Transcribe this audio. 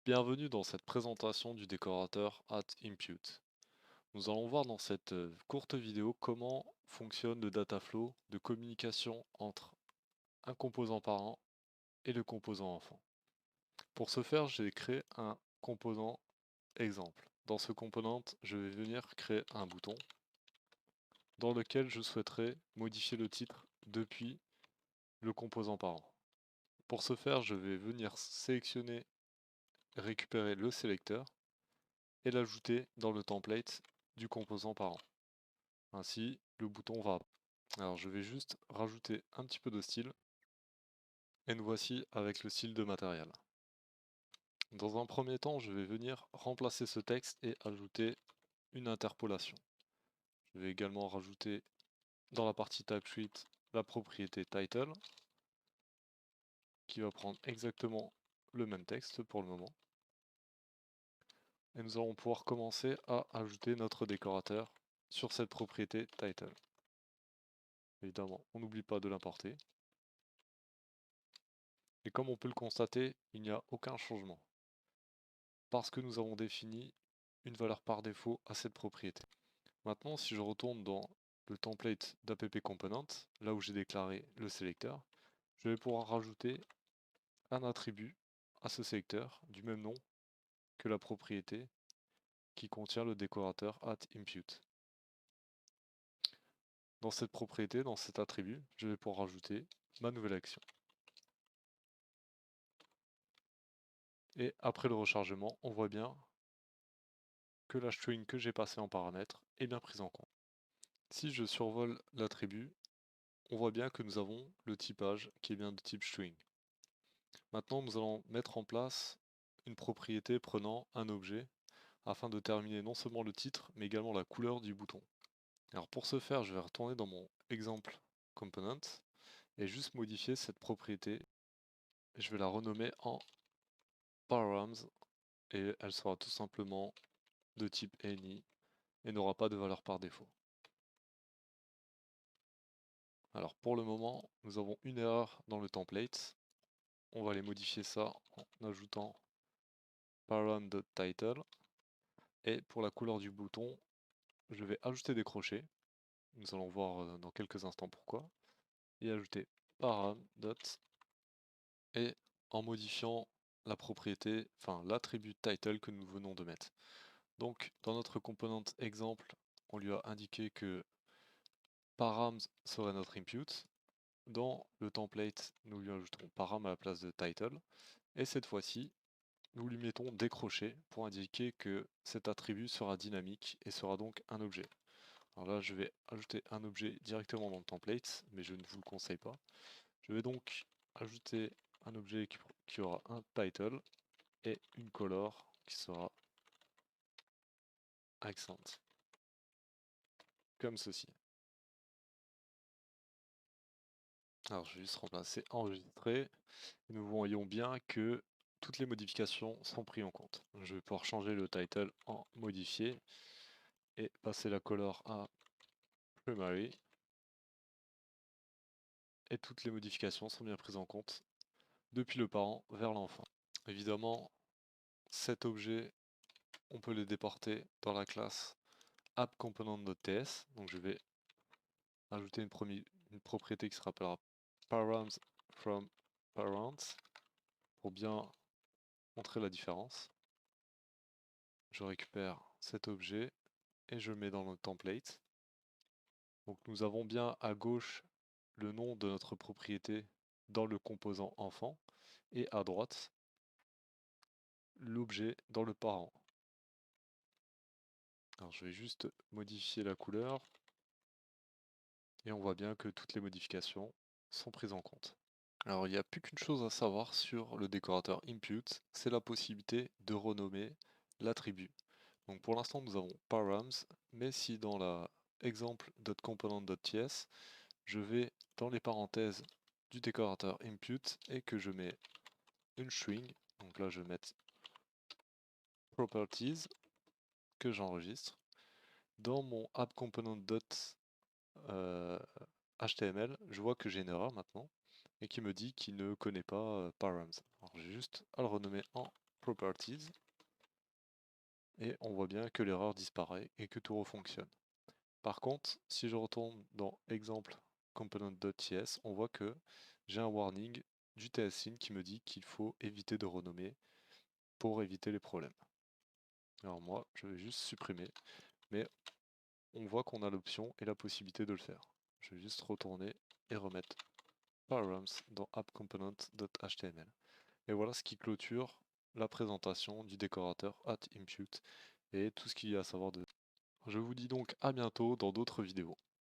Bienvenue dans cette présentation du décorateur @impute. Nous allons voir dans cette courte vidéo comment fonctionne le data flow de communication entre un composant parent et le composant enfant. Pour ce faire, j'ai créé un composant exemple. Dans ce component, je vais venir créer un bouton dans lequel je souhaiterais modifier le titre depuis le composant parent. Pour ce faire, je vais venir sélectionner, récupérer le sélecteur et l'ajouter dans le template du composant parent. Ainsi, le bouton va. Alors je vais juste rajouter un petit peu de style et nous voici avec le style de matériel. Dans un premier temps, je vais venir remplacer ce texte et ajouter une interpolation. Je vais également rajouter dans la partie TypeScript la propriété title qui va prendre exactement le même texte pour le moment. Et nous allons pouvoir commencer à ajouter notre décorateur sur cette propriété title. Évidemment, on n'oublie pas de l'importer. Et comme on peut le constater, il n'y a aucun changement, parce que nous avons défini une valeur par défaut à cette propriété. Maintenant, si je retourne dans le template d'appcomponent, là où j'ai déclaré le sélecteur, je vais pouvoir rajouter un attribut à ce sélecteur du même nom que la propriété qui contient le décorateur @impute. Dans cette propriété, dans cet attribut, je vais pouvoir rajouter ma nouvelle action. Et après le rechargement, on voit bien que la string que j'ai passée en paramètre est bien prise en compte. Si je survole l'attribut, on voit bien que nous avons le typage qui est bien de type string. Maintenant, nous allons mettre en place une propriété prenant un objet afin de terminer non seulement le titre, mais également la couleur du bouton. Alors pour ce faire, je vais retourner dans mon exemple component et juste modifier cette propriété. Je vais la renommer en params et elle sera tout simplement de type any et n'aura pas de valeur par défaut. Alors pour le moment, nous avons une erreur dans le template. On va aller modifier ça en ajoutant param.title. Et pour la couleur du bouton, je vais ajouter des crochets. Nous allons voir dans quelques instants pourquoi. Et ajouter param. Et en modifiant la propriété, enfin l'attribut title que nous venons de mettre. Donc dans notre component exemple, on lui a indiqué que params serait notre input. Dans le template, nous lui ajouterons param à la place de title. Et cette fois-ci, nous lui mettons des crochets pour indiquer que cet attribut sera dynamique et sera donc un objet. Alors là, je vais ajouter un objet directement dans le template, mais je ne vous le conseille pas. Je vais donc ajouter un objet qui aura un title et une color qui sera accent, comme ceci. Alors je vais juste remplacer enregistrer. Et nous voyons bien que toutes les modifications sont prises en compte. Je vais pouvoir changer le title en modifié et passer la color à primary. Et toutes les modifications sont bien prises en compte depuis le parent vers l'enfant. Évidemment, cet objet, on peut le déporter dans la classe appComponent.ts. Donc je vais ajouter une propriété qui se rappellera params from parents pour bien montrer la différence. Je récupère cet objet et je le mets dans le template. Donc nous avons bien à gauche le nom de notre propriété dans le composant enfant et à droite l'objet dans le parent. Alors je vais juste modifier la couleur et on voit bien que toutes les modifications sont prises en compte. Alors il n'y a plus qu'une chose à savoir sur le décorateur impute, c'est la possibilité de renommer l'attribut. Donc pour l'instant nous avons params, mais si dans la exemple.component.ts, je vais dans les parenthèses du décorateur impute et que je mets une string, donc là je vais mettre properties que j'enregistre. Dans mon appComponent.html, je vois que j'ai une erreur maintenant et qui me dit qu'il ne connaît pas params. Alors j'ai juste à le renommer en Properties, et on voit bien que l'erreur disparaît et que tout refonctionne. Par contre, si je retourne dans exemple component.ts, on voit que j'ai un warning du tsyn qui me dit qu'il faut éviter de renommer pour éviter les problèmes. Alors moi, je vais juste supprimer, mais on voit qu'on a l'option et la possibilité de le faire. Je vais juste retourner et remettre params dans appcomponent.html. Et voilà ce qui clôture la présentation du décorateur @impute et tout ce qu'il y a à savoir de. Je vous dis donc à bientôt dans d'autres vidéos.